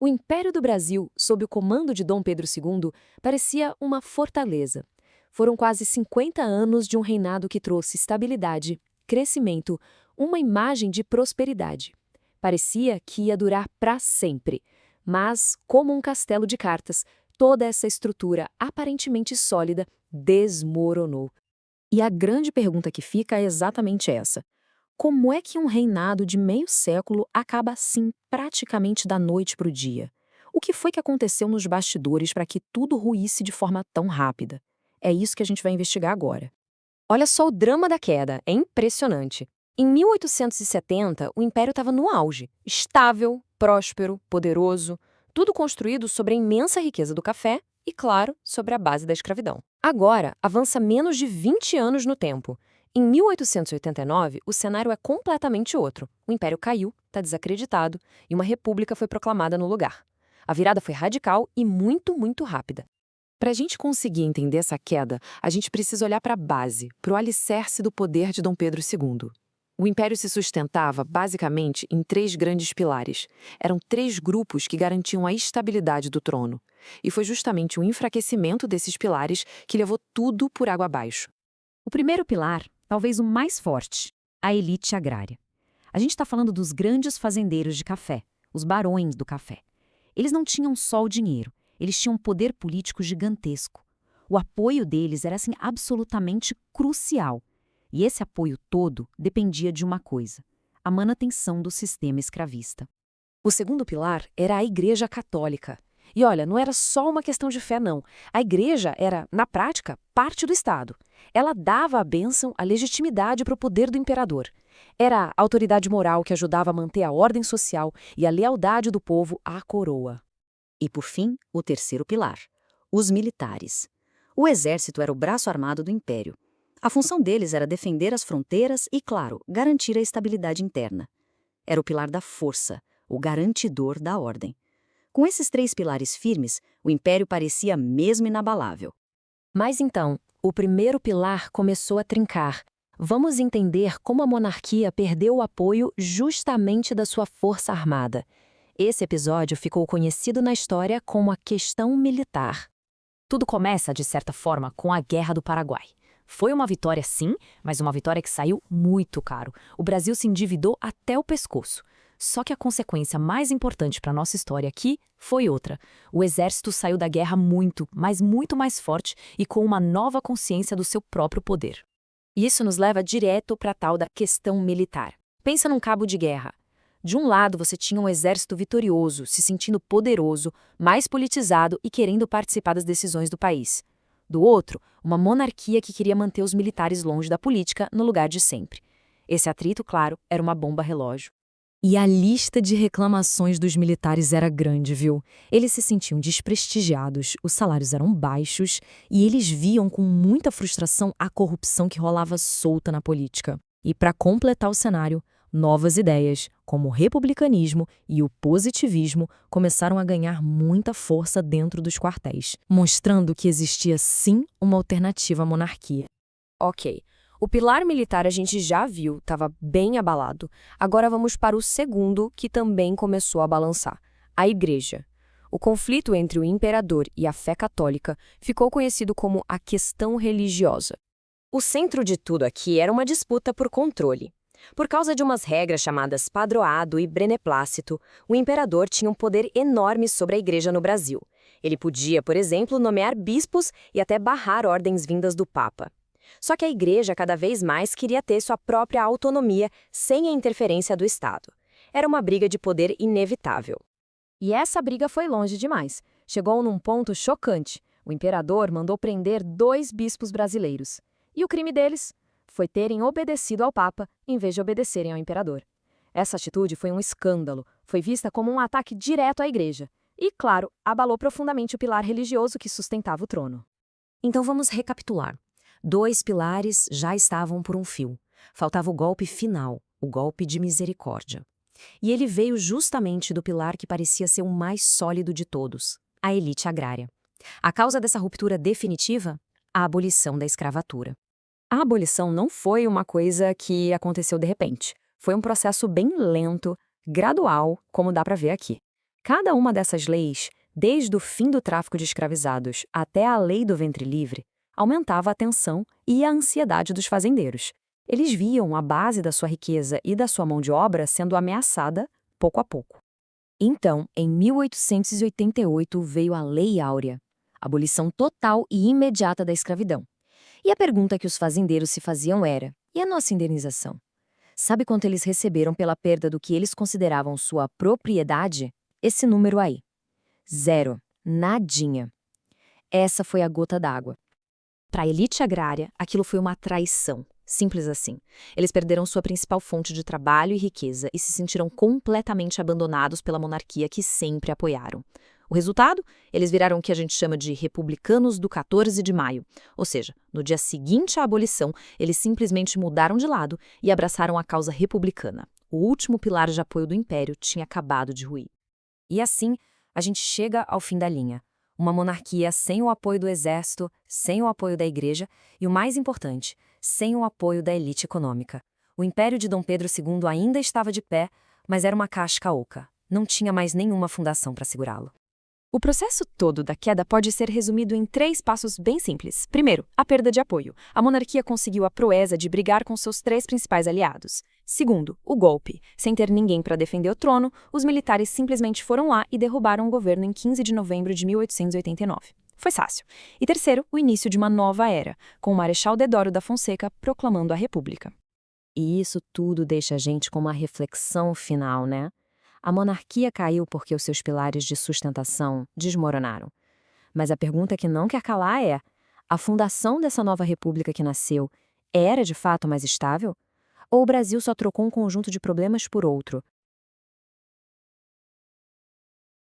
O Império do Brasil, sob o comando de Dom Pedro II, parecia uma fortaleza. Foram quase 50 anos de um reinado que trouxe estabilidade, crescimento, uma imagem de prosperidade. Parecia que ia durar para sempre. Mas, como um castelo de cartas, toda essa estrutura aparentemente sólida desmoronou. E a grande pergunta que fica é exatamente essa: como é que um reinado de meio século acaba assim, praticamente da noite para o dia? O que foi que aconteceu nos bastidores para que tudo ruísse de forma tão rápida? É isso que a gente vai investigar agora. Olha só o drama da queda, é impressionante. Em 1870, o Império estava no auge, estável, próspero, poderoso, tudo construído sobre a imensa riqueza do café e, claro, sobre a base da escravidão. Agora, avança menos de 20 anos no tempo. Em 1889, o cenário é completamente outro. O Império caiu, está desacreditado, e uma república foi proclamada no lugar. A virada foi radical e muito rápida. Para a gente conseguir entender essa queda, a gente precisa olhar para a base, para o alicerce do poder de Dom Pedro II. O império se sustentava, basicamente, em três grandes pilares. Eram três grupos que garantiam a estabilidade do trono. E foi justamente o enfraquecimento desses pilares que levou tudo por água abaixo. O primeiro pilar, talvez o mais forte, a elite agrária. A gente está falando dos grandes fazendeiros de café, os barões do café. Eles não tinham só o dinheiro. Eles tinham um poder político gigantesco. O apoio deles era assim absolutamente crucial. E esse apoio todo dependia de uma coisa: a manutenção do sistema escravista. O segundo pilar era a Igreja Católica. E olha, não era só uma questão de fé, não. A Igreja era, na prática, parte do Estado. Ela dava a bênção, a legitimidade para o poder do imperador. Era a autoridade moral que ajudava a manter a ordem social e a lealdade do povo à coroa. E, por fim, o terceiro pilar: os militares. O exército era o braço armado do império. A função deles era defender as fronteiras e, claro, garantir a estabilidade interna. Era o pilar da força, o garantidor da ordem. Com esses três pilares firmes, o império parecia mesmo inabalável. Mas então, o primeiro pilar começou a trincar. Vamos entender como a monarquia perdeu o apoio justamente da sua força armada. Esse episódio ficou conhecido na história como a questão militar. Tudo começa, de certa forma, com a Guerra do Paraguai. Foi uma vitória, sim, mas uma vitória que saiu muito caro. O Brasil se endividou até o pescoço. Só que a consequência mais importante para a nossa história aqui foi outra. O exército saiu da guerra muito, mas muito mais forte e com uma nova consciência do seu próprio poder. E isso nos leva direto para a tal da questão militar. Pensa num cabo de guerra. De um lado, você tinha um exército vitorioso, se sentindo poderoso, mais politizado e querendo participar das decisões do país. Do outro, uma monarquia que queria manter os militares longe da política, no lugar de sempre. Esse atrito, claro, era uma bomba relógio. E a lista de reclamações dos militares era grande, viu? Eles se sentiam desprestigiados, os salários eram baixos e eles viam com muita frustração a corrupção que rolava solta na política. E para completar o cenário, novas ideias, como o republicanismo e o positivismo, começaram a ganhar muita força dentro dos quartéis, mostrando que existia sim uma alternativa à monarquia. Ok, o pilar militar a gente já viu, estava bem abalado. Agora vamos para o segundo, que também começou a balançar: a Igreja. O conflito entre o imperador e a fé católica ficou conhecido como a questão religiosa. O centro de tudo aqui era uma disputa por controle. Por causa de umas regras chamadas padroado e beneplácito, o imperador tinha um poder enorme sobre a igreja no Brasil. Ele podia, por exemplo, nomear bispos e até barrar ordens vindas do Papa. Só que a igreja cada vez mais queria ter sua própria autonomia sem a interferência do Estado. Era uma briga de poder inevitável. E essa briga foi longe demais. Chegou num ponto chocante. O imperador mandou prender 2 bispos brasileiros. E o crime deles foi terem obedecido ao Papa em vez de obedecerem ao imperador. Essa atitude foi um escândalo, foi vista como um ataque direto à igreja e, claro, abalou profundamente o pilar religioso que sustentava o trono. Então vamos recapitular. 2 pilares já estavam por um fio. Faltava o golpe final, o golpe de misericórdia. E ele veio justamente do pilar que parecia ser o mais sólido de todos, a elite agrária. A causa dessa ruptura definitiva? A abolição da escravatura. A abolição não foi uma coisa que aconteceu de repente. Foi um processo bem lento, gradual, como dá para ver aqui. Cada uma dessas leis, desde o fim do tráfico de escravizados até a lei do ventre livre, aumentava a tensão e a ansiedade dos fazendeiros. Eles viam a base da sua riqueza e da sua mão de obra sendo ameaçada pouco a pouco. Então, em 1888 veio a Lei Áurea, abolição total e imediata da escravidão. E a pergunta que os fazendeiros se faziam era: e a nossa indenização? Sabe quanto eles receberam pela perda do que eles consideravam sua propriedade? Esse número aí. 0. Nadinha. Essa foi a gota d'água. Para a elite agrária, aquilo foi uma traição. Simples assim. Eles perderam sua principal fonte de trabalho e riqueza e se sentiram completamente abandonados pela monarquia que sempre apoiaram. O resultado? Eles viraram o que a gente chama de republicanos do 14 de maio. Ou seja, no dia seguinte à abolição, eles simplesmente mudaram de lado e abraçaram a causa republicana. O último pilar de apoio do império tinha acabado de ruir. E assim, a gente chega ao fim da linha. Uma monarquia sem o apoio do exército, sem o apoio da igreja e, o mais importante, sem o apoio da elite econômica. O império de Dom Pedro II ainda estava de pé, mas era uma casca oca. Não tinha mais nenhuma fundação para segurá-lo. O processo todo da queda pode ser resumido em 3 passos bem simples. Primeiro, a perda de apoio. A monarquia conseguiu a proeza de brigar com seus 3 principais aliados. Segundo, o golpe. Sem ter ninguém para defender o trono, os militares simplesmente foram lá e derrubaram o governo em 15 de novembro de 1889. Foi fácil. E terceiro, o início de uma nova era, com o Marechal Deodoro da Fonseca proclamando a República. E isso tudo deixa a gente com uma reflexão final, né? A monarquia caiu porque os seus pilares de sustentação desmoronaram. Mas a pergunta que não quer calar é: a fundação dessa nova república que nasceu era de fato mais estável? Ou o Brasil só trocou um conjunto de problemas por outro,